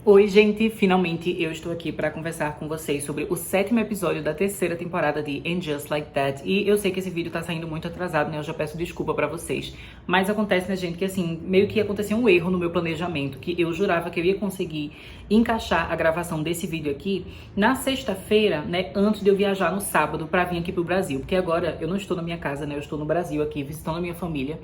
Oi, gente! Finalmente eu estou aqui para conversar com vocês sobre o 7º episódio da 3ª temporada de And Just Like That. E eu sei que esse vídeo tá saindo muito atrasado, né? Eu já peço desculpa pra vocês. Mas acontece, né, gente, que assim, meio que aconteceu um erro no meu planejamento, que eu jurava que eu ia conseguir encaixar a gravação desse vídeo aqui na sexta-feira, né, antes de eu viajar no sábado pra vir aqui pro Brasil. Porque agora eu não estou na minha casa, né? Eu estou no Brasil aqui, visitando a minha família.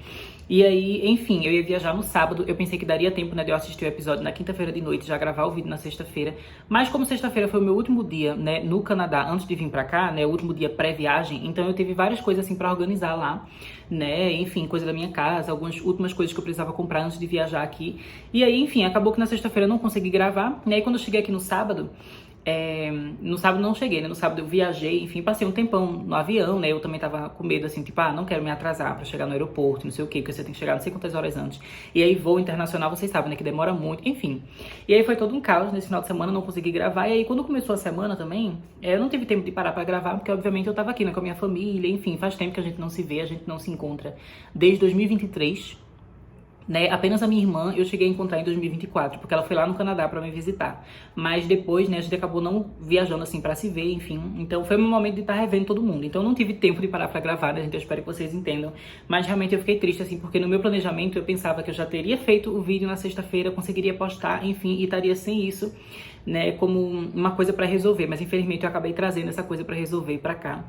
E aí, enfim, eu ia viajar no sábado. Eu pensei que daria tempo, né, de eu assistir o episódio na quinta-feira de noite, já gravar o vídeo na sexta-feira. Mas como sexta-feira foi o meu último dia, né, no Canadá, antes de vir pra cá, né, o último dia pré-viagem, então eu tive várias coisas assim pra organizar lá, né, enfim, coisa da minha casa, algumas últimas coisas que eu precisava comprar antes de viajar aqui. E aí, enfim, acabou que na sexta-feira eu não consegui gravar, e aí quando eu cheguei aqui no sábado, no sábado não cheguei, né? No sábado eu viajei, enfim, passei um tempão no avião, né? Eu também tava com medo, assim, tipo, não quero me atrasar pra chegar no aeroporto, não sei o quê, porque você tem que chegar não sei quantas horas antes. E aí, voo internacional, vocês sabem, né? Que demora muito, enfim. E aí foi todo um caos nesse final de semana, não consegui gravar. E aí, quando começou a semana também, eu não tive tempo de parar pra gravar, porque obviamente eu tava aqui, né? Com a minha família, enfim, faz tempo que a gente não se vê, a gente não se encontra desde 2023. Né, apenas a minha irmã eu cheguei a encontrar em 2024, porque ela foi lá no Canadá pra me visitar. Mas depois, né, a gente acabou não viajando assim pra se ver, enfim. Então foi um momento de estar revendo todo mundo. Então eu não tive tempo de parar pra gravar, né, gente? Eu espero que vocês entendam. Mas realmente eu fiquei triste, assim, porque no meu planejamento eu pensava que eu já teria feito o vídeo na sexta-feira, conseguiria postar, enfim, e estaria sem isso, né, como uma coisa pra resolver. Mas infelizmente eu acabei trazendo essa coisa pra resolver pra cá,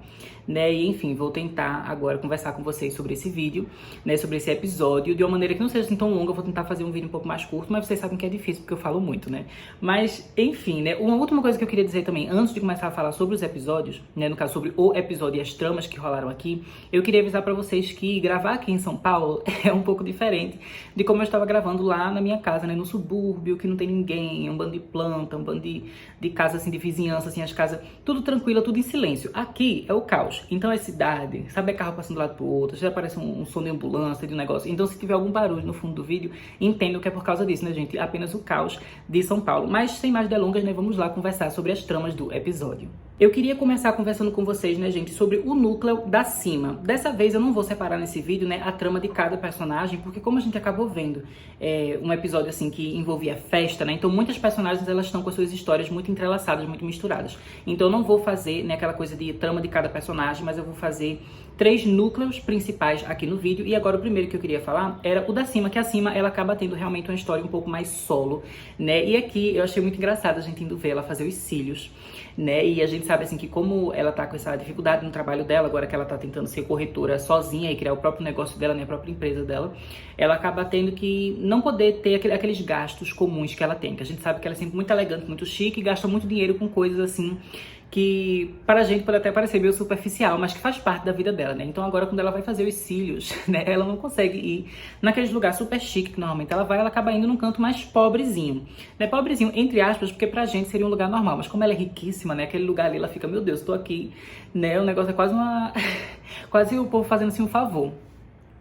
né? E enfim, vou tentar agora conversar com vocês sobre esse vídeo, né, sobre esse episódio, de uma maneira que não seja assim tão longa. Eu vou tentar fazer um vídeo um pouco mais curto, mas vocês sabem que é difícil porque eu falo muito, né? Mas enfim, né, uma última coisa que eu queria dizer também, antes de começar a falar sobre os episódios, né, no caso sobre o episódio e as tramas que rolaram aqui, eu queria avisar pra vocês que gravar aqui em São Paulo é um pouco diferente de como eu estava gravando lá na minha casa, né, no subúrbio, que não tem ninguém, um bando de planta, um bando de casa assim, de vizinhança, assim, as casas, tudo tranquilo, tudo em silêncio. Aqui é o caos. Então é cidade, sabe, é carro passando de um lado pro outro, já aparece um som de ambulância, de um negócio. Então se tiver algum barulho no fundo do vídeo, entendo que é por causa disso, né, gente? Apenas o caos de São Paulo. Mas sem mais delongas, né, vamos lá conversar sobre as tramas do episódio. Eu queria começar conversando com vocês, né, gente, sobre o núcleo da Cima. Dessa vez eu não vou separar nesse vídeo, né, a trama de cada personagem, porque como a gente acabou vendo um episódio, assim, que envolvia festa, né, então muitas personagens, elas estão com as suas histórias muito entrelaçadas, muito misturadas. Então eu não vou fazer, né, aquela coisa de trama de cada personagem, mas eu vou fazer 3 núcleos principais aqui no vídeo. E agora o primeiro que eu queria falar era o da Cima, que a Cima, ela acaba tendo realmente uma história um pouco mais solo, né, e aqui eu achei muito engraçado a gente indo ver ela fazer os cílios, né, e a gente sabe assim que como ela tá com essa dificuldade no trabalho dela, agora que ela tá tentando ser corretora sozinha e criar o próprio negócio dela, né, a própria empresa dela, ela acaba tendo que não poder ter aqueles gastos comuns que ela tem, que a gente sabe que ela é sempre muito elegante, muito chique e gasta muito dinheiro com coisas assim que para a gente pode até parecer meio superficial, mas que faz parte da vida dela, né? Então agora quando ela vai fazer os cílios, né, ela não consegue ir naqueles lugares super chique que normalmente ela vai, ela acaba indo num canto mais pobrezinho, né? Pobrezinho, entre aspas, porque pra gente seria um lugar normal, mas como ela é riquíssima, né, aquele lugar ali, ela fica, meu Deus, tô aqui, né? O negócio é quase quase o povo fazendo assim um favor,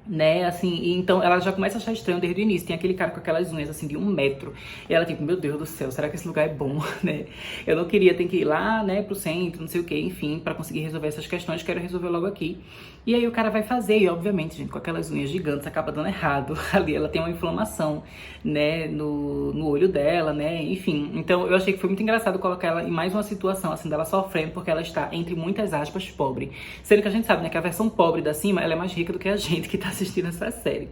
né, assim, e então ela já começa a achar estranho desde o início. Tem aquele cara com aquelas unhas, assim, de 1 metro, e ela tipo, meu Deus do céu, será que esse lugar é bom, né, eu não queria ter que ir lá, né, pro centro, não sei o que, enfim, pra conseguir resolver essas questões, quero resolver logo aqui. E aí o cara vai fazer, e obviamente, gente, com aquelas unhas gigantes, acaba dando errado, ali ela tem uma inflamação, né, no olho dela, né, enfim, então eu achei que foi muito engraçado colocar ela em mais uma situação, assim, dela sofrendo, porque ela está, entre muitas aspas, pobre, sendo que a gente sabe, né, que a versão pobre da Cima, ela é mais rica do que a gente que tá assistindo essa série.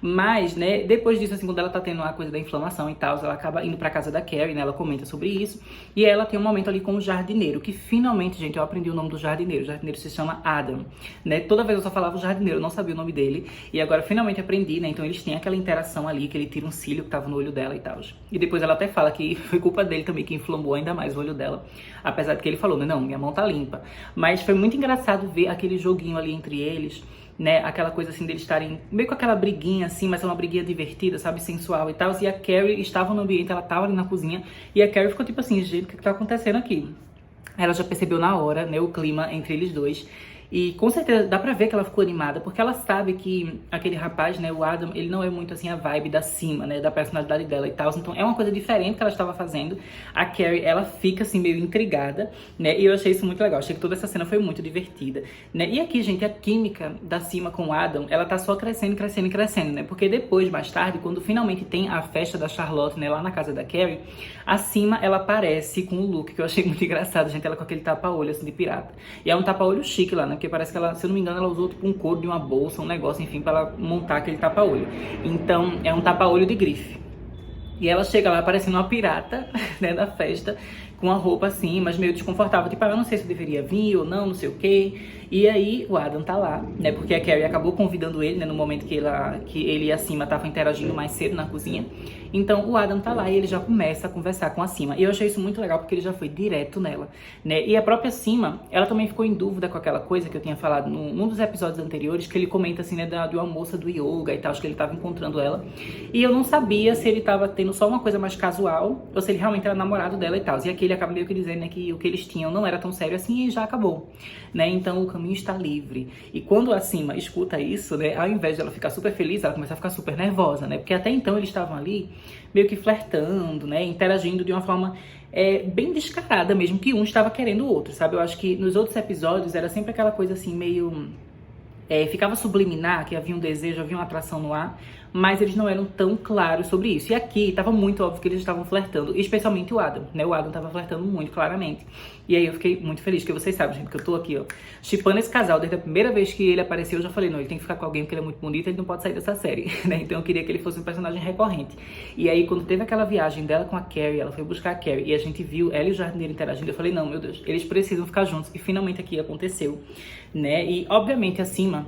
Mas, né, depois disso, assim, quando ela tá tendo a coisa da inflamação e tal, ela acaba indo pra casa da Carrie, né, ela comenta sobre isso, e ela tem um momento ali com o jardineiro, que finalmente, gente, eu aprendi o nome do jardineiro. O jardineiro se chama Adam, né, toda vez eu só falava o jardineiro, eu não sabia o nome dele, e agora finalmente aprendi, né, então eles têm aquela interação ali, que ele tira um cílio que tava no olho dela e tal, e depois ela até fala que foi culpa dele também, que inflamou ainda mais o olho dela, apesar de que ele falou, né, não, minha mão tá limpa, mas foi muito engraçado ver aquele joguinho ali entre eles, né, aquela coisa assim deles estarem meio com aquela briguinha assim, mas é uma briguinha divertida, sabe, sensual e tal, e a Carrie estava no ambiente, ela tava ali na cozinha, e a Carrie ficou tipo assim, gente, o que tá acontecendo aqui? Ela já percebeu na hora, né, o clima entre eles dois, E com certeza dá pra ver que ela ficou animada, porque ela sabe que aquele rapaz, né, o Adam, ele não é muito assim a vibe da Cima, né, da personalidade dela e tal. Então é uma coisa diferente que ela estava fazendo. A Carrie, ela fica assim meio intrigada, né, e eu achei isso muito legal. Achei que toda essa cena foi muito divertida, né. E aqui, gente, a química da Cima com o Adam, ela tá só crescendo, crescendo e crescendo, né, porque depois, mais tarde, quando finalmente tem a festa da Charlotte, né, lá na casa da Carrie, a Cima, ela aparece com o look que eu achei muito engraçado, gente, ela com aquele tapa-olho assim de pirata. E é um tapa-olho chique lá, né? Porque parece que ela, se eu não me engano, ela usou tipo um couro de uma bolsa, um negócio, enfim, pra ela montar aquele tapa-olho. Então, é um tapa-olho de grife. E ela chega lá parecendo uma pirata, né, da festa, com a roupa assim, mas meio desconfortável. Tipo, eu não sei se eu deveria vir ou não, não sei o quê. E aí o Adam tá lá, né, porque a Carrie acabou convidando ele, né, no momento que ele e a Cima estavam interagindo mais cedo na cozinha. Então o Adam tá lá e ele já começa a conversar com a Cima. E eu achei isso muito legal porque ele já foi direto nela, né. E a própria Cima, ela também ficou em dúvida com aquela coisa que eu tinha falado num dos episódios anteriores, que ele comenta assim, né, de uma moça do yoga e tal, acho que ele tava encontrando ela. E eu não sabia se ele tava tendo só uma coisa mais casual ou se ele realmente era namorado dela e tal. E aqui ele acaba meio que dizendo, né, que o que eles tinham não era tão sério assim e já acabou, né. Então o caminho está livre. E quando a Cima escuta isso, né, ao invés de ela ficar super feliz, ela começa a ficar super nervosa, né, porque até então eles estavam ali meio que flertando, né, interagindo de uma forma bem descarada mesmo, que um estava querendo o outro, sabe? Eu acho que nos outros episódios era sempre aquela coisa assim meio... ficava subliminar, que havia um desejo, havia uma atração no ar, mas eles não eram tão claros sobre isso. E aqui tava muito óbvio que eles estavam flertando, especialmente o Adam, né? O Adam tava flertando muito, claramente. E aí eu fiquei muito feliz, porque vocês sabem, gente, que eu tô aqui, ó, shippando esse casal. Desde a primeira vez que ele apareceu, eu já falei, não, ele tem que ficar com alguém porque ele é muito bonito, ele não pode sair dessa série, né? Então eu queria que ele fosse um personagem recorrente. E aí, quando teve aquela viagem dela com a Carrie, ela foi buscar a Carrie, e a gente viu ela e o jardineiro interagindo, eu falei, não, meu Deus, eles precisam ficar juntos. E finalmente aqui aconteceu, né? E, obviamente, a Cima,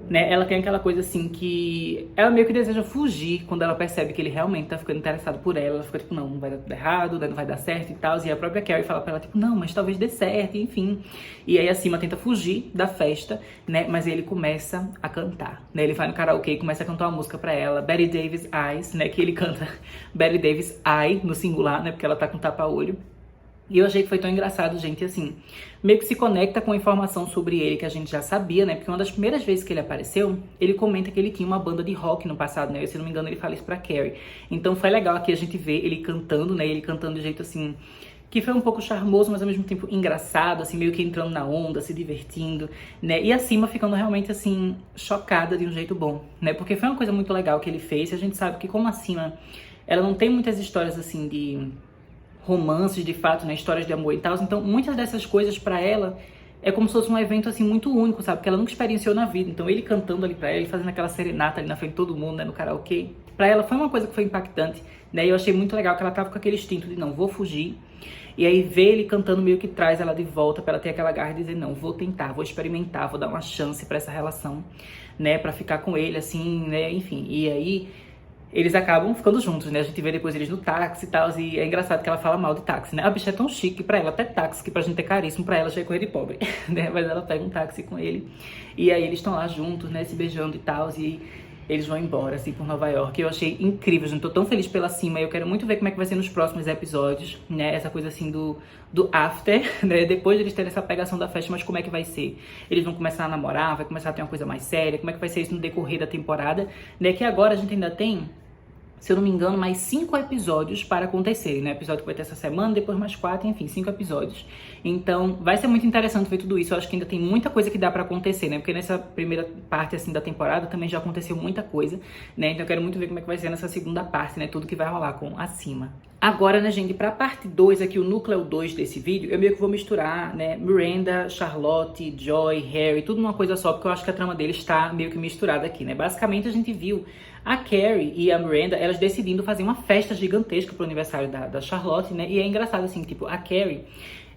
né, ela tem aquela coisa assim que ela meio que deseja fugir quando ela percebe que ele realmente tá ficando interessado por ela. Ela fica tipo, não, não vai dar tudo errado, não vai dar certo e tal. E a própria Carrie fala pra ela, tipo, não, mas talvez dê certo, enfim. E aí a Cima tenta fugir da festa, né, mas ele começa a cantar, né. Ele vai no karaokê e começa a cantar uma música pra ela, Betty Davis Eyes, né, que ele canta Betty Davis Eye no singular, né, porque ela tá com tapa-olho. E eu achei que foi tão engraçado, gente, assim, meio que se conecta com a informação sobre ele que a gente já sabia, né? Porque uma das primeiras vezes que ele apareceu, ele comenta que ele tinha uma banda de rock no passado, né? Se não me engano, ele fala isso pra Carrie. Então foi legal aqui a gente ver ele cantando, né? Ele cantando de jeito, assim, que foi um pouco charmoso, mas ao mesmo tempo engraçado, assim, meio que entrando na onda, se divertindo, né? E a Cima ficando realmente, assim, chocada de um jeito bom, né? Porque foi uma coisa muito legal que ele fez. E a gente sabe que como a Cima, ela não tem muitas histórias, assim, de romances de fato, né, histórias de amor e tal, então muitas dessas coisas pra ela é como se fosse um evento assim muito único, sabe, que ela nunca experienciou na vida. Então ele cantando ali pra ela, ele fazendo aquela serenata ali na frente de todo mundo, né, no karaokê, pra ela foi uma coisa que foi impactante, né, e eu achei muito legal que ela tava com aquele instinto de não, vou fugir, e aí ver ele cantando meio que traz ela de volta pra ela ter aquela garra de dizer, não, vou tentar, vou experimentar, vou dar uma chance pra essa relação, né, pra ficar com ele, assim, né, enfim, e aí eles acabam ficando juntos, né? A gente vê depois eles no táxi e tal, e é engraçado que ela fala mal de táxi, né? A bicha é tão chique pra ela, até táxi, que pra gente é caríssimo, pra ela já é coisa de pobre, né? Mas ela pega um táxi com ele, e aí eles estão lá juntos, né? Se beijando e tal, e eles vão embora, assim, por Nova York. Eu achei incrível, gente. Tô tão feliz pela Cima. Eu quero muito ver como é que vai ser nos próximos episódios, né? Essa coisa, assim, do after, né? Depois de eles terem essa pegação da festa, mas como é que vai ser? Eles vão começar a namorar? Vai começar a ter uma coisa mais séria? Como é que vai ser isso no decorrer da temporada? Né? Que agora a gente ainda tem, se eu não me engano, mais 5 episódios para acontecerem, né? Episódio que vai ter essa semana, depois mais 4, enfim, 5 episódios. Então, vai ser muito interessante ver tudo isso. Eu acho que ainda tem muita coisa que dá pra acontecer, né? Porque nessa primeira parte, assim, da temporada também já aconteceu muita coisa, né? Então eu quero muito ver como é que vai ser nessa segunda parte, né? Tudo que vai rolar com a Cima. Agora, né, gente, pra parte 2 aqui, o núcleo 2 desse vídeo, eu meio que vou misturar, né, Miranda, Charlotte, Joy, Harry, tudo numa coisa só, porque eu acho que a trama deles tá meio que misturada aqui, né? Basicamente, a gente viu a Carrie e a Miranda, elas decidindo fazer uma festa gigantesca pro aniversário da Charlotte, né? E é engraçado, assim, tipo, a Carrie,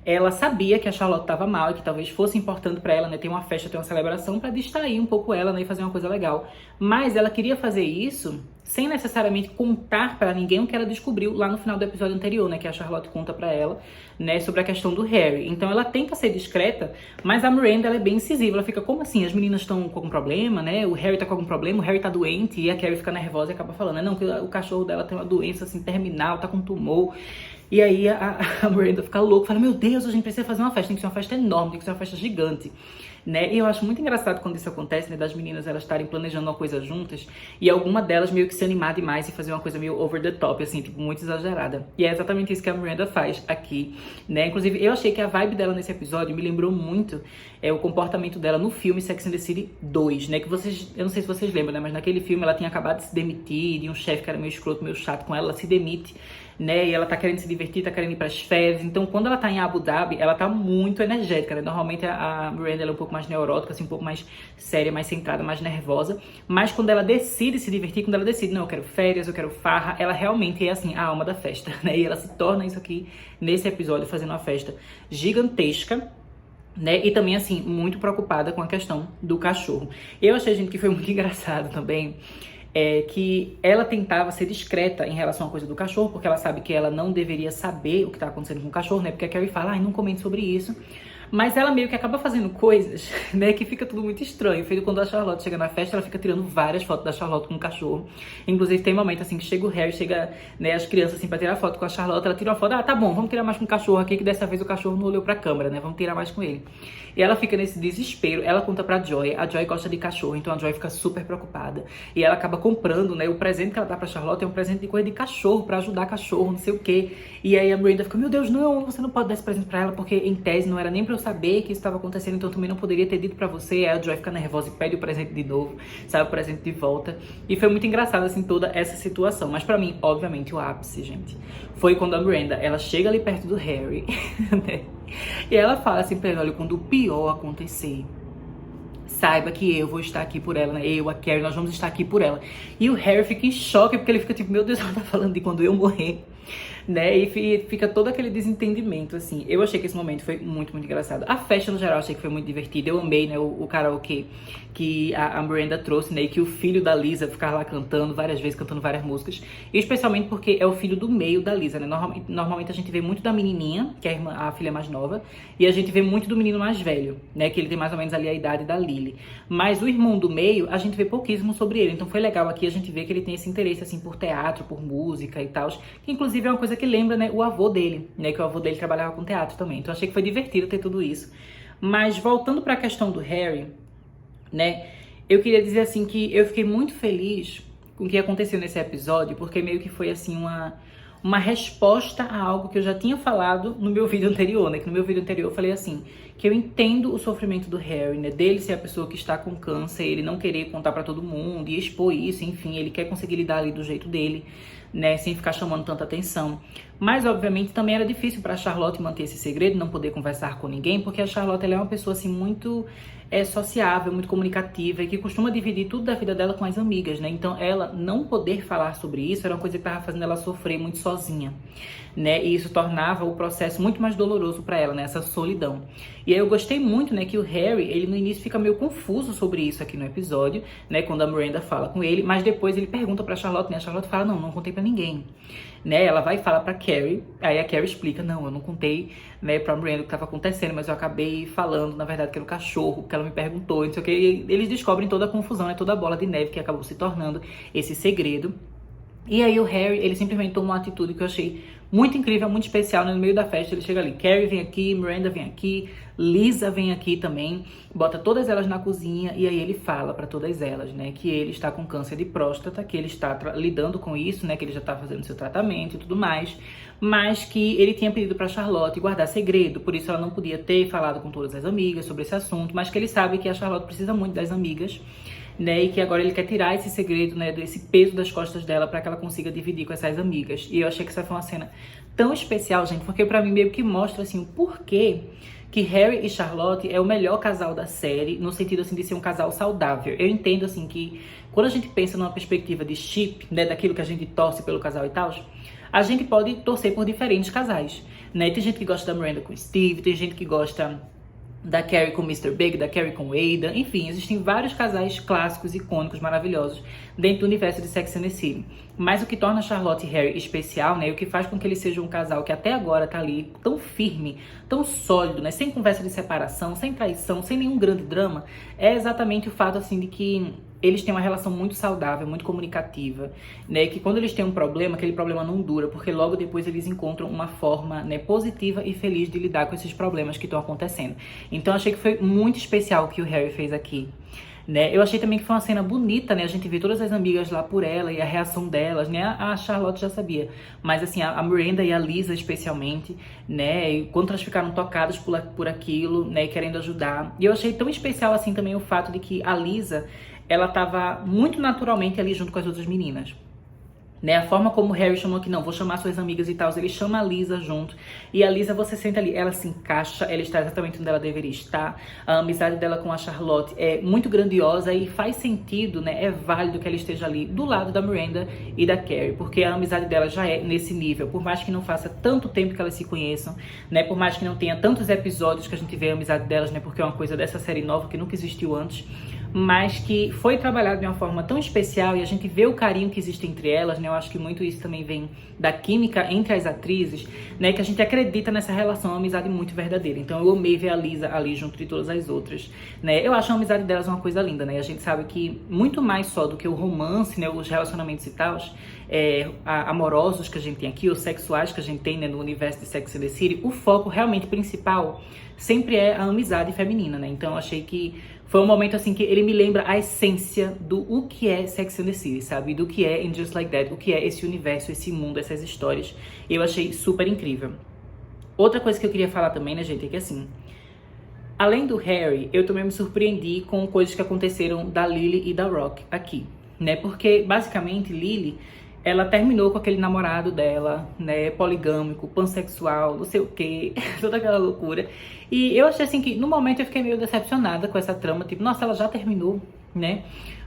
ela sabia que a Charlotte tava mal e que talvez fosse importante pra ela, né, ter uma festa, ter uma celebração pra distrair um pouco ela, né, e fazer uma coisa legal. Mas ela queria fazer isso sem necessariamente contar pra ninguém o que ela descobriu lá no final do episódio anterior, né, que a Charlotte conta pra ela, né, sobre a questão do Harry. Então ela tenta ser discreta, mas a Miranda, ela é bem incisiva, ela fica, como assim, as meninas estão com algum problema, né, o Harry tá com algum problema, o Harry tá doente, e a Carrie fica nervosa e acaba falando, né, não, que o cachorro dela tem uma doença, assim, terminal, tá com tumor. E aí a Miranda fica louca, fala, meu Deus, a gente precisa fazer uma festa, tem que ser uma festa enorme, tem que ser uma festa gigante. Né? E eu acho muito engraçado quando isso acontece, né, das meninas elas estarem planejando uma coisa juntas e alguma delas meio que se animar demais e fazer uma coisa meio over the top, assim, tipo, muito exagerada. E é exatamente isso que a Miranda faz aqui, né? Inclusive, eu achei que a vibe dela nesse episódio me lembrou muito o comportamento dela no filme Sex and the City 2, né? Que vocês, eu não sei se vocês lembram, né? Mas naquele filme ela tinha acabado de se demitir de um chefe que era meio escroto, meio chato com ela, ela se demite, né? E ela tá querendo se divertir, tá querendo ir pras férias. Então, quando ela tá em Abu Dhabi, ela tá muito energética, né? Normalmente a Miranda ela é um pouco mais neurótica, assim, um pouco mais séria, mais centrada, mais nervosa. Mas quando ela decide se divertir, quando ela decide, não, eu quero férias, eu quero farra, ela realmente é, assim, a alma da festa, né? E ela se torna isso aqui, nesse episódio, fazendo uma festa gigantesca, né? E também, assim, muito preocupada com a questão do cachorro. Eu achei, gente, que foi muito engraçado também, que ela tentava ser discreta em relação à coisa do cachorro, porque ela sabe que ela não deveria saber o que tá acontecendo com o cachorro, né? Porque a Carrie fala, ai, não comente sobre isso. Mas ela meio que acaba fazendo coisas, né, que fica tudo muito estranho. Feito quando a Charlotte chega na festa, ela fica tirando várias fotos da Charlotte com o cachorro. Inclusive tem um momento assim que chega o Harry, chega, né, as crianças assim pra tirar foto com a Charlotte, ela tira uma foto, tá bom, vamos tirar mais com o cachorro aqui, que dessa vez o cachorro não olhou pra câmera, né, vamos tirar mais com ele. E ela fica nesse desespero, ela conta pra Joy, a Joy gosta de cachorro, então a Joy fica super preocupada. E ela acaba comprando, né, o presente que ela dá pra Charlotte é um presente de coisa de cachorro, pra ajudar cachorro, não sei o quê. E aí a Miranda fica, meu Deus, não, você não pode dar esse presente pra ela, porque em tese não era nem pra eu saber que isso estava acontecendo, então eu também não poderia ter dito pra você. Aí a Joy fica nervosa e pede o presente de novo, sabe, o presente de volta. E foi muito engraçado, assim, toda essa situação. Mas pra mim, obviamente, o ápice, gente, foi quando a Miranda, ela chega ali perto do Harry, né? E ela fala assim pra ele, olha, quando o pior acontecer, saiba que eu vou estar aqui por ela, né? Eu, a Carrie, nós vamos estar aqui por ela. E o Harry fica em choque, porque ele fica tipo, meu Deus, ela tá falando de quando eu morrer, né? E fica todo aquele desentendimento, assim. Eu achei que esse momento foi muito, muito engraçado. A festa, no geral, achei que foi muito divertida. Eu amei, né, o karaokê que a Miranda trouxe, né? E que o filho da Lisa ficava lá cantando várias vezes, cantando várias músicas. E especialmente porque é o filho do meio da Lisa, né? Normalmente a gente vê muito da menininha, que é a filha mais nova, e a gente vê muito do menino mais velho, né? Que ele tem mais ou menos ali a idade da Lily. Mas o irmão do meio, a gente vê pouquíssimo sobre ele. Então foi legal aqui a gente ver que ele tem esse interesse, assim, por teatro, por música e tal. Que inclusive é uma coisa que lembra, né, o avô dele, né? Que o avô dele trabalhava com teatro também. Então achei que foi divertido ter tudo isso. Mas voltando pra questão do Harry, né? Eu queria dizer, assim, que eu fiquei muito feliz com o que aconteceu nesse episódio, porque meio que foi, assim, uma resposta a algo que eu já tinha falado no meu vídeo anterior, né? Que no meu vídeo anterior eu falei assim, que eu entendo o sofrimento do Harry, né? Dele ser a pessoa que está com câncer, ele não querer contar pra todo mundo e expor isso, enfim, ele quer conseguir lidar ali do jeito dele, né? Sem ficar chamando tanta atenção. Mas, obviamente, também era difícil pra Charlotte manter esse segredo, não poder conversar com ninguém, porque a Charlotte, ela é uma pessoa, assim, muito sociável, muito comunicativa e que costuma dividir tudo da vida dela com as amigas, né? Então, ela não poder falar sobre isso era uma coisa que tava fazendo ela sofrer muito sozinha, né? E isso tornava o processo muito mais doloroso pra ela, né? Essa solidão. E aí eu gostei muito, né, que o Harry, ele no início fica meio confuso sobre isso aqui no episódio, né? Quando a Miranda fala com ele, mas depois ele pergunta pra Charlotte, né? A Charlotte fala, não contei pra ninguém, né? Ela vai falar pra Carrie, aí a Carrie explica, não, eu não contei, né, pra Miranda o que tava acontecendo, mas eu acabei falando, na verdade, que era o cachorro, porque ela me perguntou, não sei o que. E eles descobrem toda a confusão, né? Toda a bola de neve que acabou se tornando esse segredo. E aí o Harry, ele simplesmente toma uma atitude que eu achei muito incrível, muito especial, né? No meio da festa ele chega ali, Carrie vem aqui, Miranda vem aqui, Lisa vem aqui também, bota todas elas na cozinha e aí ele fala pra todas elas, né, que ele está com câncer de próstata, que ele está lidando com isso, né, que ele já tá fazendo seu tratamento e tudo mais, mas que ele tinha pedido pra Charlotte guardar segredo, por isso ela não podia ter falado com todas as amigas sobre esse assunto, mas que ele sabe que a Charlotte precisa muito das amigas, né, e que agora ele quer tirar esse segredo, né, desse peso das costas dela pra que ela consiga dividir com essas amigas. E eu achei que essa foi uma cena tão especial, gente, porque pra mim meio que mostra, assim, o porquê que Harry e Charlotte é o melhor casal da série, no sentido, assim, de ser um casal saudável. Eu entendo, assim, que quando a gente pensa numa perspectiva de ship, né, daquilo que a gente torce pelo casal e tal, a gente pode torcer por diferentes casais, né? Tem gente que gosta da Miranda com o Steve, tem gente que gosta da Carrie com Mr. Big, da Carrie com Ada, enfim, existem vários casais clássicos, icônicos, maravilhosos dentro do universo de Sex and the City. Mas o que torna Charlotte e Harry especial, né, e o que faz com que eles sejam um casal que até agora tá ali tão firme, tão sólido, né, sem conversa de separação, sem traição, sem nenhum grande drama, é exatamente o fato, assim, de que eles têm uma relação muito saudável, muito comunicativa, né? Que quando eles têm um problema, aquele problema não dura, porque logo depois eles encontram uma forma, né, positiva e feliz de lidar com esses problemas que estão acontecendo. Então achei que foi muito especial o que o Harry fez aqui. Né? Eu achei também que foi uma cena bonita, né? A gente vê todas as amigas lá por ela e a reação delas, né? A Charlotte já sabia, mas assim, a Miranda e a Lisa especialmente, né? E quanto elas ficaram tocadas por aquilo, né? E querendo ajudar. E eu achei tão especial assim também o fato de que a Lisa, ela tava muito naturalmente ali junto com as outras meninas. Né, a forma como o Harry chamou que não, vou chamar suas amigas e tal, ele chama a Lisa junto. E a Lisa, você senta ali, ela se encaixa, ela está exatamente onde ela deveria estar. A amizade dela com a Charlotte é muito grandiosa e faz sentido, né? É válido que ela esteja ali do lado da Miranda e da Carrie, porque a amizade dela já é nesse nível. Por mais que não faça tanto tempo que elas se conheçam, né? Por mais que não tenha tantos episódios que a gente vê a amizade delas, né? Porque é uma coisa dessa série nova que nunca existiu antes, mas que foi trabalhado de uma forma tão especial e a gente vê o carinho que existe entre elas, né? Eu acho que muito isso também vem da química entre as atrizes, né? Que a gente acredita nessa relação, uma amizade muito verdadeira. Então eu amei ver a Lisa ali junto de todas as outras, né? Eu acho a amizade delas uma coisa linda, né? A gente sabe que muito mais só do que o romance, né? Os relacionamentos e tal, amorosos que a gente tem aqui, os sexuais que a gente tem, né, no universo de Sex and the City, o foco realmente principal sempre é a amizade feminina, né? Então eu achei que foi um momento assim que ele me lembra a essência do o que é Sex and the City, sabe? Do que é In Just Like That, o que é esse universo, esse mundo, essas histórias. Eu achei super incrível. Outra coisa que eu queria falar também, né, gente, é que assim, além do Harry, eu também me surpreendi com coisas que aconteceram da Lily e da Rock aqui, né? Porque basicamente Lily, ela terminou com aquele namorado dela, né, poligâmico, pansexual, não sei o quê, toda aquela loucura. E eu achei assim que, no momento, eu fiquei meio decepcionada com essa trama, tipo, nossa, ela já terminou, né?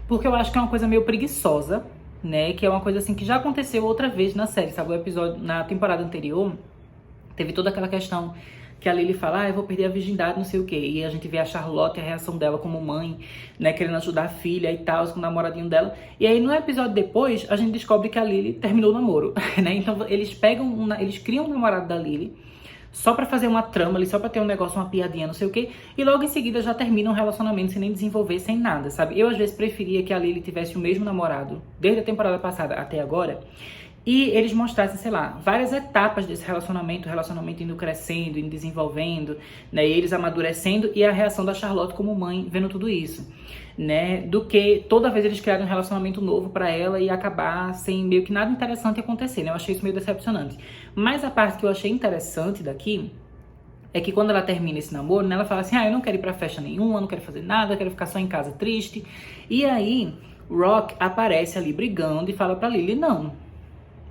Porque eu acho que é uma coisa meio preguiçosa, né? Que é uma coisa assim que já aconteceu outra vez na série, sabe? O episódio, na temporada anterior, teve toda aquela questão que a Lily fala, eu vou perder a virgindade, não sei o quê. E a gente vê a Charlotte, a reação dela como mãe, né, querendo ajudar a filha e tal, com o namoradinho dela. E aí, no episódio depois, a gente descobre que a Lily terminou o namoro, né? Então, eles pegam, eles criam um namorado da Lily, só pra fazer uma trama ali, só pra ter um negócio, uma piadinha, não sei o quê. E logo em seguida já terminam um relacionamento sem nem desenvolver, sem nada, sabe? Eu, às vezes, preferia que a Lily tivesse o mesmo namorado, desde a temporada passada até agora, e eles mostrassem, sei lá, várias etapas desse relacionamento, o relacionamento indo crescendo, indo desenvolvendo, né, e eles amadurecendo, e a reação da Charlotte como mãe vendo tudo isso, né, do que toda vez eles criarem um relacionamento novo pra ela e acabar sem meio que nada interessante acontecer, né, eu achei isso meio decepcionante. Mas a parte que eu achei interessante daqui é que quando ela termina esse namoro, né, ela fala assim, eu não quero ir pra festa nenhuma, não quero fazer nada, eu quero ficar só em casa triste, e aí Rock aparece ali brigando e fala pra Lily, não,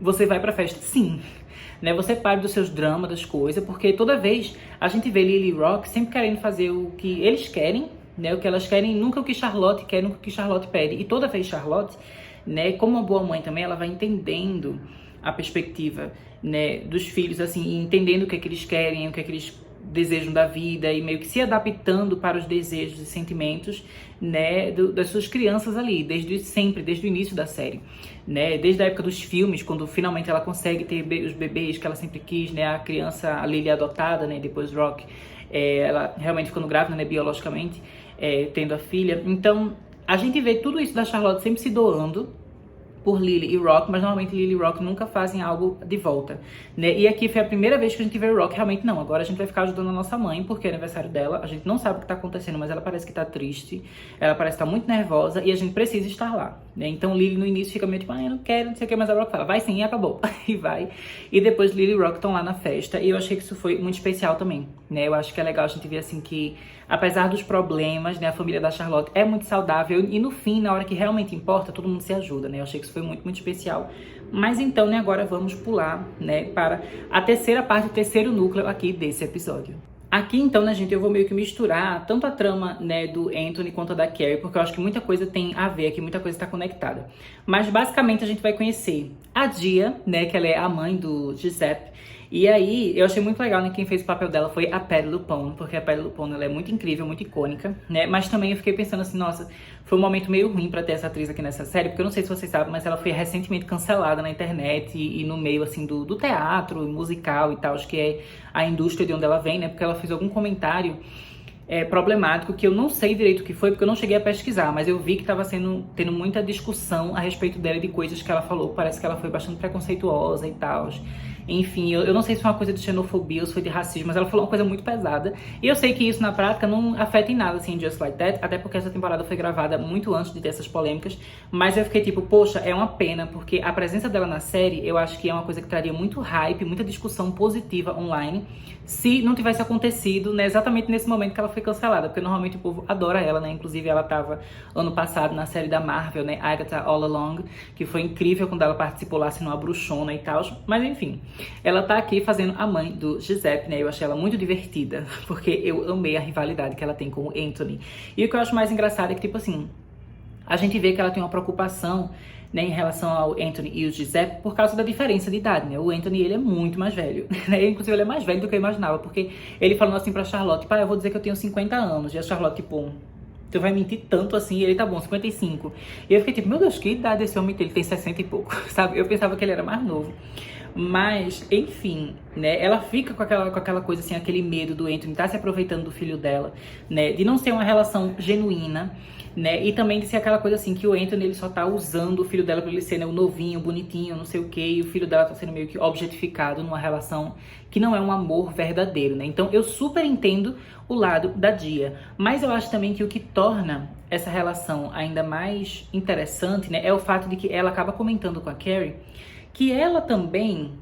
você vai pra festa, sim, né? Você para dos seus dramas, das coisas, porque toda vez a gente vê Lily e Rock sempre querendo fazer o que eles querem, né? O que elas querem, nunca o que Charlotte quer, nunca o que Charlotte pede. E toda vez Charlotte, né, como uma boa mãe também, ela vai entendendo a perspectiva, né, dos filhos, assim, entendendo o que é que eles querem, o que é que eles desejam da vida e meio que se adaptando para os desejos e sentimentos, né, das suas crianças ali, desde sempre, desde o início da série, né, desde a época dos filmes, quando finalmente ela consegue ter os bebês que ela sempre quis, né, a criança, a Lily adotada, né, depois Rock, ela realmente ficando grávida, né, biologicamente, tendo a filha. Então, a gente vê tudo isso da Charlotte sempre se doando por Lily e Rock, mas normalmente Lily e Rock nunca fazem algo de volta, né? E aqui foi a primeira vez que a gente vê o Rock realmente, não, agora a gente vai ficar ajudando a nossa mãe, porque é aniversário dela, a gente não sabe o que tá acontecendo, mas ela parece que tá triste, ela parece que tá muito nervosa e a gente precisa estar lá, né? Então Lily no início fica meio tipo, eu não quero, não sei o que, mas a Rock fala, vai sim, e acabou, e vai. E depois Lily e Rock estão lá na festa e eu achei que isso foi muito especial também, né? Eu acho que é legal a gente ver assim que, apesar dos problemas, né, a família da Charlotte é muito saudável e no fim, na hora que realmente importa, todo mundo se ajuda, né? Eu achei que isso foi muito, muito especial. Mas então, né, agora vamos pular, né, para a terceira parte, o terceiro núcleo aqui desse episódio. Aqui, então, né, gente, eu vou meio que misturar tanto a trama, né, do Anthony quanto a da Carrie, porque eu acho que muita coisa tem a ver aqui, muita coisa está conectada. Mas, basicamente, a gente vai conhecer a Gia, né, que ela é a mãe do Giuseppe. E aí, eu achei muito legal, né, quem fez o papel dela foi a Patti LuPone, porque a Patti LuPone, ela é muito incrível, muito icônica, né, mas também eu fiquei pensando assim, nossa, foi um momento meio ruim pra ter essa atriz aqui nessa série, porque eu não sei se vocês sabem, mas ela foi recentemente cancelada na internet e no meio, assim, do teatro, musical e tal, acho que é a indústria de onde ela vem, né, porque ela fez algum comentário problemático, que eu não sei direito o que foi, porque eu não cheguei a pesquisar, mas eu vi que estava tendo muita discussão a respeito dela, de coisas que ela falou. Parece que ela foi bastante preconceituosa e tal. Enfim, eu não sei se foi uma coisa de xenofobia ou se foi de racismo, mas ela falou uma coisa muito pesada. E eu sei que isso na prática não afeta em nada, assim, Just Like That, até porque essa temporada foi gravada muito antes de ter essas polêmicas. Mas eu fiquei tipo, poxa, é uma pena, porque a presença dela na série, eu acho que é uma coisa que traria muito hype, muita discussão positiva online, se não tivesse acontecido, né, exatamente nesse momento que ela foi cancelada, porque normalmente o povo adora ela, né, inclusive ela tava ano passado na série da Marvel, né, Agatha All Along, que foi incrível quando ela participou lá, sendo uma bruxona e tal, mas enfim, ela tá aqui fazendo a mãe do Giuseppe, né, eu achei ela muito divertida, porque eu amei a rivalidade que ela tem com o Anthony, e o que eu acho mais engraçado é que, tipo assim, a gente vê que ela tem uma preocupação, né, em relação ao Anthony e o Giuseppe por causa da diferença de idade, né? O Anthony, ele é muito mais velho, né? Inclusive, ele é mais velho do que eu imaginava, porque ele falou assim pra Charlotte, pai, eu vou dizer que eu tenho 50 anos. E a Charlotte, tipo, tu vai mentir tanto assim? E ele, tá bom, 55. E eu fiquei tipo, meu Deus, que idade esse homem tem? Ele tem 60 e pouco, sabe? Eu pensava que ele era mais novo. Mas, enfim, né, ela fica com aquela coisa assim, aquele medo do Anthony tá se aproveitando do filho dela, né, de não ser uma relação genuína, né, e também de ser aquela coisa assim, que o Anthony, ele só tá usando o filho dela pra ele ser, né, o novinho, bonitinho, não sei o quê, e o filho dela tá sendo meio que objetificado numa relação que não é um amor verdadeiro, né. Então eu super entendo o lado da Dia, mas eu acho também que o que torna essa relação ainda mais interessante, né, é o fato de que ela acaba comentando com a Carrie que ela também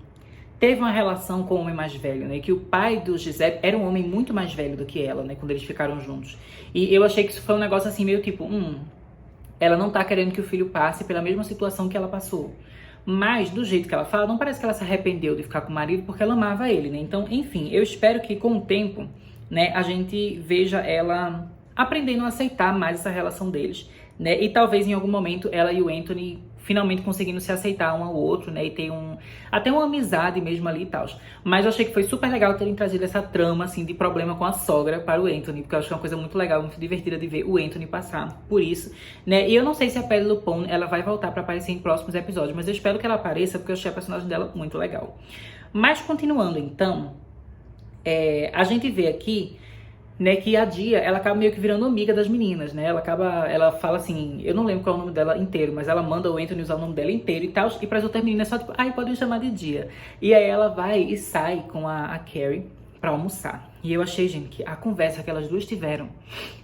teve uma relação com o homem mais velho, né? Que o pai do Giuseppe era um homem muito mais velho do que ela, né? Quando eles ficaram juntos. E eu achei que isso foi um negócio assim, meio tipo, ela não tá querendo que o filho passe pela mesma situação que ela passou. Mas, do jeito que ela fala, não parece que ela se arrependeu de ficar com o marido porque ela amava ele, né? Então, enfim, eu espero que com o tempo, né, a gente veja ela aprendendo a aceitar mais essa relação deles, né? E talvez em algum momento ela e o Anthony finalmente conseguindo se aceitar um ao outro, né, e ter até uma amizade mesmo ali e tal. Mas eu achei que foi super legal terem trazido essa trama, assim, de problema com a sogra para o Anthony, porque eu acho que é uma coisa muito legal, muito divertida de ver o Anthony passar por isso, né, e eu não sei se a Peli Lupone, ela vai voltar para aparecer em próximos episódios, mas eu espero que ela apareça, porque eu achei a personagem dela muito legal. Mas continuando, então, a gente vê aqui, né, que a Dia, ela acaba meio que virando amiga das meninas, né, ela fala assim, eu não lembro qual é o nome dela inteiro, mas ela manda o Anthony usar o nome dela inteiro e tal, e pras outras meninas é só tipo, pode me chamar de Dia. E aí ela vai e sai com a Carrie pra almoçar. E eu achei, gente, que a conversa que elas duas tiveram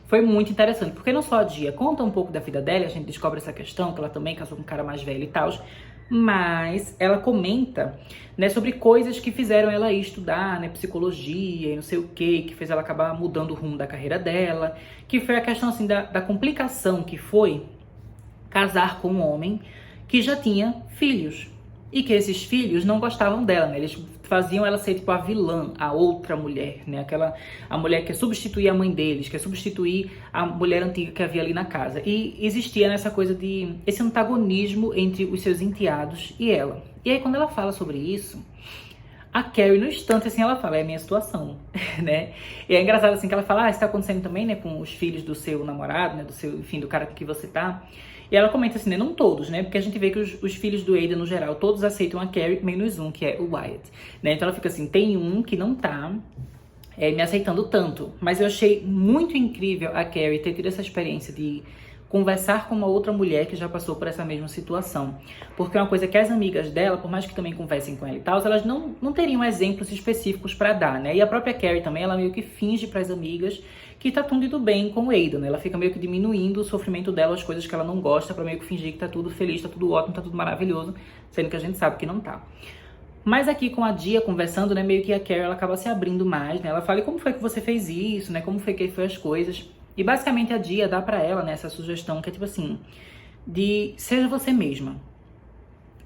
foi muito interessante, porque não só a Dia conta um pouco da vida dela, a gente descobre essa questão, que ela também casou com um cara mais velho e tal, mas ela comenta, né, sobre coisas que fizeram ela ir estudar, né, psicologia e não sei o que fez ela acabar mudando o rumo da carreira dela, que foi a questão assim da complicação que foi casar com um homem que já tinha filhos e que esses filhos não gostavam dela, né, eles faziam ela ser tipo a vilã, a outra mulher, né, a mulher que quer substituir a mãe deles, quer substituir a mulher antiga que havia ali na casa. E existia nessa coisa de esse antagonismo entre os seus enteados e ela. E aí quando ela fala sobre isso, a Carrie no instante assim ela fala, é a minha situação, né? E é engraçado assim que ela fala, isso tá acontecendo também, né, com os filhos do seu namorado, né, do seu, enfim, do cara com que você tá. E ela comenta assim, né, não todos, né, porque a gente vê que os filhos do Aidan, no geral, todos aceitam a Carrie, menos um, que é o Wyatt, né, então ela fica assim, tem um que não tá me aceitando tanto, mas eu achei muito incrível a Carrie ter tido essa experiência de conversar com uma outra mulher que já passou por essa mesma situação, porque é uma coisa que as amigas dela, por mais que também conversem com ela e tal, elas não teriam exemplos específicos pra dar, né, e a própria Carrie também, ela meio que finge pras amigas que tá tudo bem com o Aidan, né? Ela fica meio que diminuindo o sofrimento dela, as coisas que ela não gosta, pra meio que fingir que tá tudo feliz, tá tudo ótimo, tá tudo maravilhoso, sendo que a gente sabe que não tá. Mas aqui com a Dia conversando, né, meio que a Carrie, ela acaba se abrindo mais, né? Ela fala, e como foi que você fez isso, né? Como foi que foi as coisas? E basicamente a Dia dá pra ela, né, essa sugestão que é tipo assim, de seja você mesma,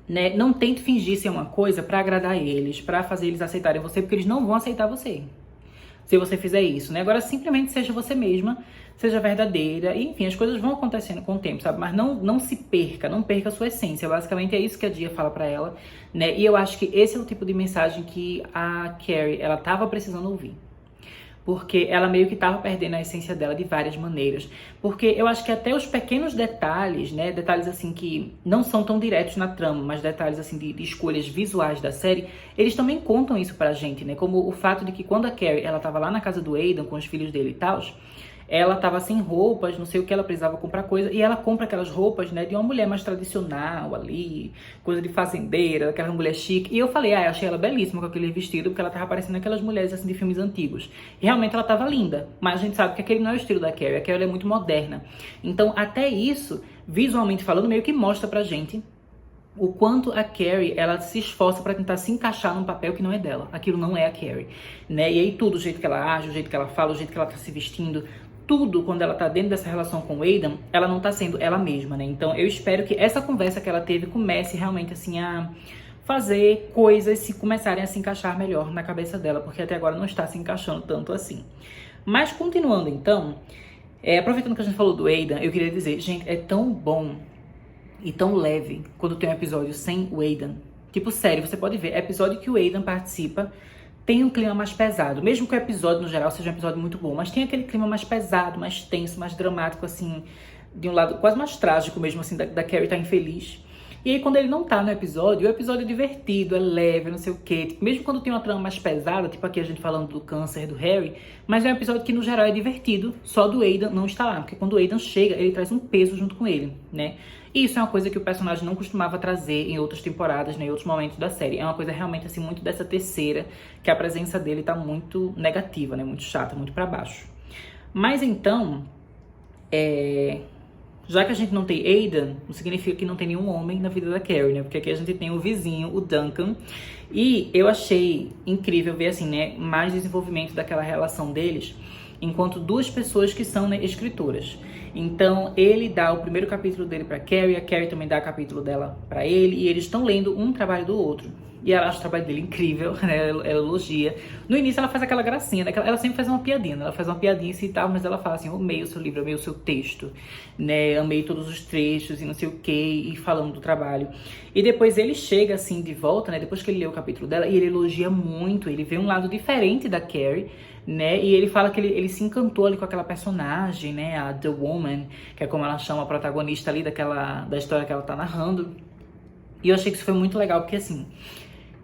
né? Não tente fingir ser uma coisa pra agradar eles, pra fazer eles aceitarem você, porque eles não vão aceitar você se você fizer isso, né? Agora, simplesmente seja você mesma, seja verdadeira, e enfim, as coisas vão acontecendo com o tempo, sabe? Mas não se perca, não perca a sua essência. Basicamente é isso que a Dia fala pra ela, né? E eu acho que esse é o tipo de mensagem que a Carrie, ela tava precisando ouvir. porque ela meio que tava perdendo a essência dela de várias maneiras. Porque eu acho que até os pequenos detalhes, né, detalhes assim que não são tão diretos na trama, mas detalhes assim de escolhas visuais da série, eles também contam isso pra gente, né, como o fato de que quando a Carrie, ela tava lá na casa do Aidan com os filhos dele e tal, ela tava sem roupas, não sei o que, ela precisava comprar coisa, e ela compra aquelas roupas, né, de uma mulher mais tradicional ali, coisa de fazendeira, aquela mulher chique. E eu falei, eu achei ela belíssima com aquele vestido, porque ela tava parecendo aquelas mulheres, assim, de filmes antigos. E realmente ela tava linda, mas a gente sabe que aquele não é o estilo da Carrie, a Carrie é muito moderna. Então, até isso, visualmente falando, meio que mostra pra gente o quanto a Carrie, ela se esforça pra tentar se encaixar num papel que não é dela. Aquilo não é a Carrie, né? E aí tudo, o jeito que ela age, o jeito que ela fala, o jeito que ela tá se vestindo, tudo, quando ela tá dentro dessa relação com o Aidan, ela não tá sendo ela mesma, né? Então eu espero que essa conversa que ela teve comece realmente assim a fazer coisas se começarem a se encaixar melhor na cabeça dela, porque até agora não está se encaixando tanto assim. Mas continuando então, aproveitando que a gente falou do Aidan, eu queria dizer, gente, é tão bom e tão leve quando tem um episódio sem o Aidan. Tipo, sério, você pode ver, episódio que o Aidan participa tem um clima mais pesado, mesmo que o episódio no geral seja um episódio muito bom, mas tem aquele clima mais pesado, mais tenso, mais dramático, assim, de um lado quase mais trágico mesmo, assim, da Carrie tá infeliz. E aí quando ele não tá no episódio, o episódio é divertido, é leve, não sei o quê. Tipo, mesmo quando tem uma trama mais pesada, tipo aqui a gente falando do câncer do Harry, mas é um episódio que no geral é divertido, só do Aidan não está lá, porque quando o Aidan chega, ele traz um peso junto com ele, né? E isso é uma coisa que o personagem não costumava trazer em outras temporadas, né, em outros momentos da série. É uma coisa realmente, assim, muito dessa terceira, que a presença dele tá muito negativa, né, muito chata, muito pra baixo. Mas então, já que a gente não tem Aidan, não significa que não tem nenhum homem na vida da Carrie, né? Porque aqui a gente tem o vizinho, o Duncan. E eu achei incrível ver, assim, né, mais desenvolvimento daquela relação deles, enquanto duas pessoas que são, né, escritoras. Então, ele dá o primeiro capítulo dele pra Carrie, a Carrie também dá o capítulo dela pra ele, e eles estão lendo um trabalho do outro. E ela acha o trabalho dele incrível, né? Ela elogia. No início ela faz aquela gracinha, né? Ela sempre faz uma piadinha, né? Ela faz uma piadinha e tal, mas ela fala assim, eu amei o seu livro, amei o seu texto, né? Amei todos os trechos e não sei o quê, e falando do trabalho. E depois ele chega assim de volta, né? Depois que ele lê o capítulo dela, e ele elogia muito, ele vê um lado diferente da Carrie, né? E ele fala que ele se encantou ali com aquela personagem, né? A The Woman, que é como ela chama a protagonista ali da história que ela tá narrando. E eu achei que isso foi muito legal, porque assim,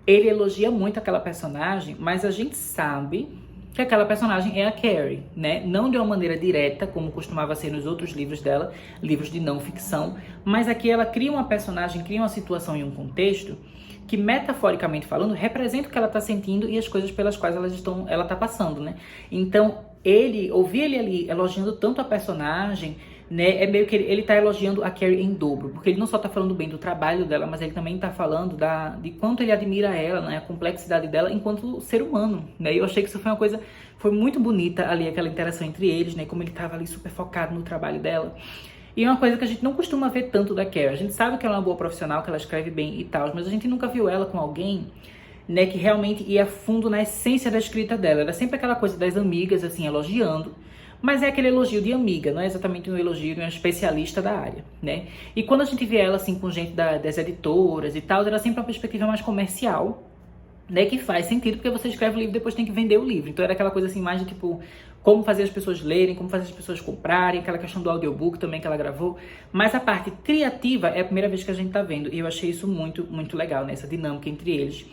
ele elogia muito aquela personagem, mas a gente sabe que aquela personagem é a Carrie, né? Não de uma maneira direta, como costumava ser nos outros livros dela, livros de não ficção, mas aqui ela cria uma personagem, cria uma situação e um contexto que, metaforicamente falando, representa o que ela tá sentindo e as coisas pelas quais ela tá passando, né? Então, ouvir ele ali elogiando tanto a personagem, né, é meio que ele tá elogiando a Carrie em dobro, porque ele não só tá falando bem do trabalho dela, mas ele também tá falando de quanto ele admira ela, né, a complexidade dela enquanto ser humano, né, e eu achei que isso foi muito bonita ali, aquela interação entre eles, né, como ele tava ali super focado no trabalho dela. E é uma coisa que a gente não costuma ver tanto da Carrie. A gente sabe que ela é uma boa profissional, que ela escreve bem e tal, mas a gente nunca viu ela com alguém, né, que realmente ia a fundo na essência da escrita dela. Era sempre aquela coisa das amigas, assim, elogiando, mas é aquele elogio de amiga, não é exatamente um elogio de uma especialista da área, né? E quando a gente vê ela, assim, com gente das editoras e tal, era sempre uma perspectiva mais comercial, né? Que faz sentido, porque você escreve o livro e depois tem que vender o livro. Então era aquela coisa, assim, mais de, tipo, como fazer as pessoas lerem, como fazer as pessoas comprarem, aquela questão do audiobook também que ela gravou. Mas a parte criativa é a primeira vez que a gente tá vendo, e eu achei isso muito, muito legal, né? Essa dinâmica entre eles.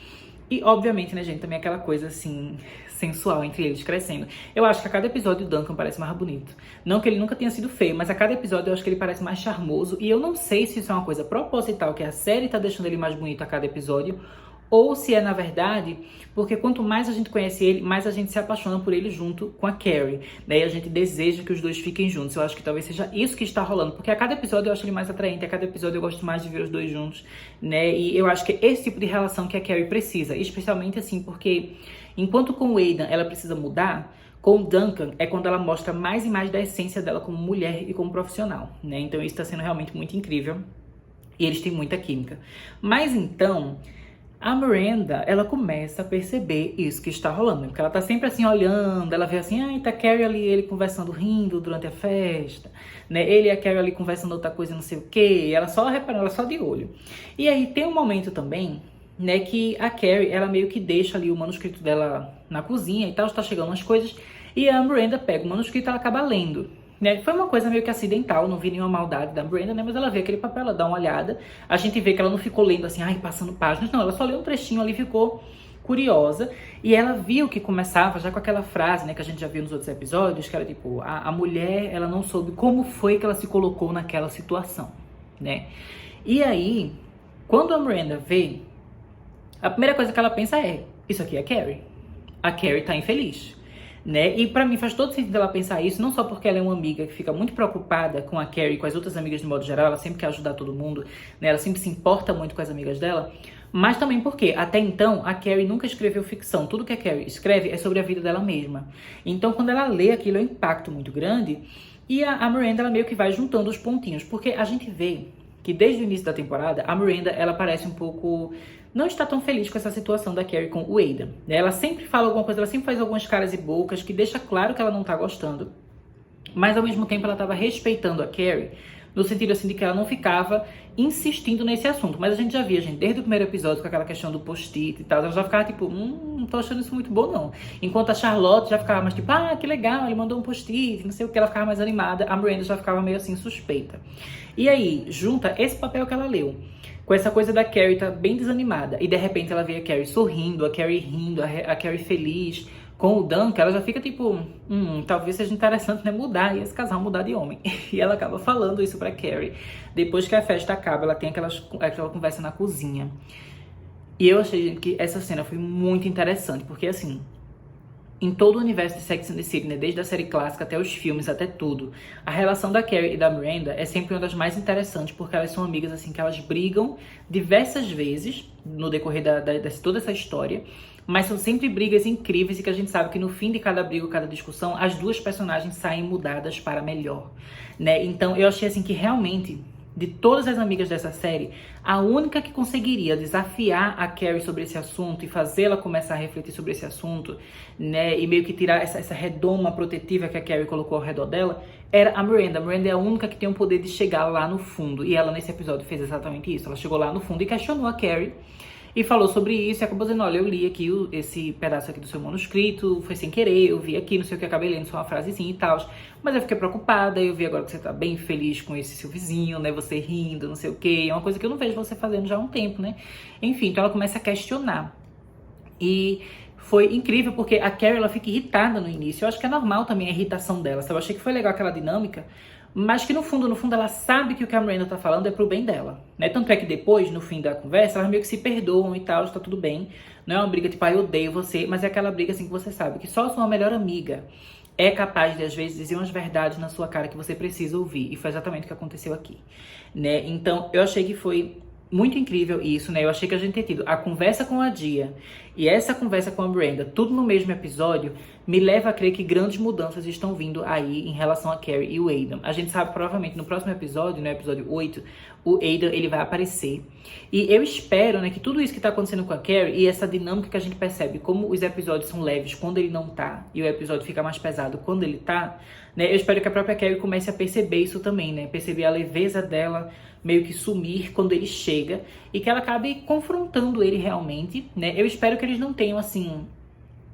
E, obviamente, né, gente, também aquela coisa, assim, sensual entre eles crescendo. Eu acho que a cada episódio o Duncan parece mais bonito. Não que ele nunca tenha sido feio, mas a cada episódio eu acho que ele parece mais charmoso. E eu não sei se isso é uma coisa proposital, que a série tá deixando ele mais bonito a cada episódio, ou se é, na verdade, porque quanto mais a gente conhece ele, mais a gente se apaixona por ele junto com a Carrie, né? E a gente deseja que os dois fiquem juntos. Eu acho que talvez seja isso que está rolando, porque a cada episódio eu acho ele mais atraente, a cada episódio eu gosto mais de ver os dois juntos, né? E eu acho que é esse tipo de relação que a Carrie precisa, especialmente assim, porque enquanto com o Aidan ela precisa mudar, com o Duncan é quando ela mostra mais e mais da essência dela como mulher e como profissional, né? Então isso está sendo realmente muito incrível e eles têm muita química. Mas então, a Miranda, ela começa a perceber isso que está rolando, né? Porque ela tá sempre assim olhando, ela vê assim, tá Carrie ali, ele conversando, rindo durante a festa, né? Ele e a Carrie ali conversando outra coisa, não sei o quê, ela só reparando, ela só de olho. E aí tem um momento também, né, que a Carrie, ela meio que deixa ali o manuscrito dela na cozinha e tal, está chegando umas coisas, E a Miranda pega o manuscrito e ela acaba lendo. Né? Foi uma coisa meio que acidental, não vi nenhuma maldade da Miranda, né? Mas ela vê aquele papel, ela dá uma olhada. A gente vê que ela não ficou lendo assim, ai, passando páginas. Não, ela só leu um trechinho ali e ficou curiosa. E ela viu que começava já com aquela frase, né, que a gente já viu nos outros episódios, que era tipo, a mulher, ela não soube como foi que ela se colocou naquela situação, né? E aí, quando a Miranda vê, a primeira coisa que ela pensa é, isso aqui é Carrie. A Carrie tá infeliz. Né? E pra mim faz todo sentido ela pensar isso, não só porque ela é uma amiga que fica muito preocupada com a Carrie e com as outras amigas de modo geral, ela sempre quer ajudar todo mundo, né? Ela sempre se importa muito com as amigas dela, mas também porque, até então, a Carrie nunca escreveu ficção. Tudo que a Carrie escreve é sobre a vida dela mesma. Então, quando ela lê aquilo, é um impacto muito grande, e a Miranda, ela meio que vai juntando os pontinhos, porque a gente vê que desde o início da temporada, a Miranda, ela parece um pouco... não está tão feliz com essa situação da Carrie com o Aidan. Ela sempre fala alguma coisa, ela sempre faz algumas caras e bocas que deixa claro que ela não tá gostando. Mas ao mesmo tempo ela estava respeitando a Carrie, no sentido assim de que ela não ficava insistindo nesse assunto. Mas a gente já via, gente, desde o primeiro episódio com aquela questão do post-it e tal, ela já ficava tipo, não tô achando isso muito bom não. Enquanto a Charlotte já ficava mais tipo, que legal, ele mandou um post-it, não sei o que, ela ficava mais animada. A Miranda já ficava meio assim suspeita. E aí, junta esse papel que ela leu com essa coisa da Carrie tá bem desanimada. E de repente ela vê a Carrie sorrindo, a Carrie rindo, a Carrie feliz com o Duncan, ela já fica tipo, talvez seja interessante, né, mudar, e esse casal mudar de homem. E ela acaba falando isso pra Carrie. Depois que a festa acaba, ela tem aquela conversa na cozinha. E eu achei, gente, que essa cena foi muito interessante, porque assim, em todo o universo de Sex and the City, né, desde a série clássica até os filmes, até tudo, a relação da Carrie e da Miranda é sempre uma das mais interessantes, porque elas são amigas assim que elas brigam diversas vezes no decorrer de toda essa história, mas são sempre brigas incríveis e que a gente sabe que no fim de cada briga, cada discussão, as duas personagens saem mudadas para melhor, né? Então eu achei assim que realmente, de todas as amigas dessa série, a única que conseguiria desafiar a Carrie sobre esse assunto e fazê-la começar a refletir sobre esse assunto, né, e meio que tirar essa redoma protetiva que a Carrie colocou ao redor dela, era a Miranda. A Miranda é a única que tem o poder de chegar lá no fundo. E ela, nesse episódio, fez exatamente isso. Ela chegou lá no fundo e questionou a Carrie e falou sobre isso e acabou dizendo, olha, eu li aqui esse pedaço aqui do seu manuscrito, foi sem querer, eu vi aqui, não sei o que, acabei lendo só uma frasezinha e tal, mas eu fiquei preocupada, eu vi agora que você tá bem feliz com esse seu vizinho, né, você rindo, não sei o que, é uma coisa que eu não vejo você fazendo já há um tempo, né, enfim, então ela começa a questionar. E foi incrível porque a Carrie, ela fica irritada no início, eu acho que é normal também a irritação dela, sabe? Eu achei que foi legal aquela dinâmica, mas que no fundo ela sabe que o que a Miranda tá falando é pro bem dela, né? Tanto é que depois, no fim da conversa, elas meio que se perdoam e tal, tá tudo bem. Não é uma briga tipo, eu odeio você, mas é aquela briga assim que você sabe que só a sua melhor amiga é capaz de, às vezes, dizer umas verdades na sua cara que você precisa ouvir. E foi exatamente o que aconteceu aqui, né? Então, eu achei que foi muito incrível isso, né? Eu achei que a gente ter tido a conversa com a Dia e essa conversa com a Miranda, tudo no mesmo episódio, me leva a crer que grandes mudanças estão vindo aí em relação a Carrie e o Aidan. A gente sabe provavelmente no próximo episódio, no episódio 8, o Aidan, ele vai aparecer. E eu espero, né, que tudo isso que tá acontecendo com a Carrie e essa dinâmica que a gente percebe, como os episódios são leves quando ele não tá e o episódio fica mais pesado quando ele tá, né? Eu espero que a própria Carrie comece a perceber isso também, né? Perceber a leveza dela meio que sumir quando ele chega e que ela acabe confrontando ele realmente, né? Eu espero que eles não tenham, assim,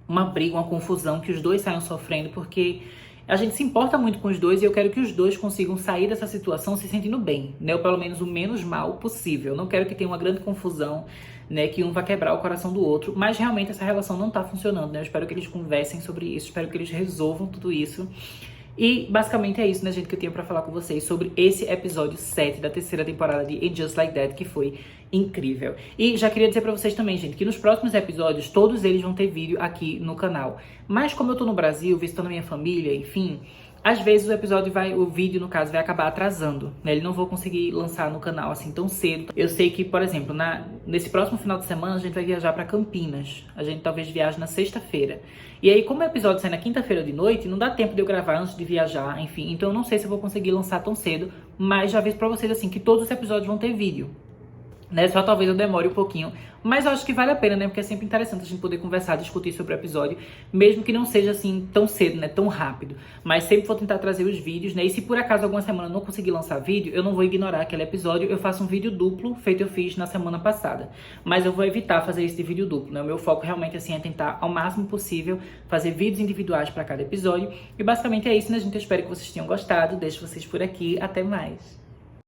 uma briga, uma confusão, que os dois saiam sofrendo, porque a gente se importa muito com os dois e eu quero que os dois consigam sair dessa situação se sentindo bem, né? Ou pelo menos o menos mal possível. Não quero que tenha uma grande confusão, né? Que um vai quebrar o coração do outro, mas realmente essa relação não tá funcionando, né? Eu espero que eles conversem sobre isso, espero que eles resolvam tudo isso. E basicamente é isso, né, gente, que eu tinha pra falar com vocês sobre esse episódio 7 da terceira temporada de And Just Like That, que foi incrível. E já queria dizer pra vocês também, gente, que nos próximos episódios, todos eles vão ter vídeo aqui no canal. Mas como eu tô no Brasil, visitando a minha família, enfim, às vezes o vídeo, no caso, vai acabar atrasando, né? Ele não vou conseguir lançar no canal assim tão cedo. Eu sei que, por exemplo, nesse próximo final de semana a gente vai viajar pra Campinas. A gente talvez viaje na sexta-feira. E aí, como o episódio sai na quinta-feira de noite, não dá tempo de eu gravar antes de viajar, enfim. Então eu não sei se eu vou conseguir lançar tão cedo, mas já aviso pra vocês assim que todos os episódios vão ter vídeo. né? Só talvez eu demore um pouquinho, mas eu acho que vale a pena, né? Porque é sempre interessante a gente poder conversar, discutir sobre o episódio, mesmo que não seja assim tão cedo, né? Tão rápido. Mas sempre vou tentar trazer os vídeos, né? E se por acaso alguma semana eu não conseguir lançar vídeo, eu não vou ignorar aquele episódio, eu faço um vídeo duplo, feito eu fiz na semana passada. Mas eu vou evitar fazer esse de vídeo duplo, né? O meu foco realmente assim é tentar ao máximo possível fazer vídeos individuais para cada episódio. E basicamente é isso, né, gente? Eu espero que vocês tenham gostado. Deixo vocês por aqui. Até mais.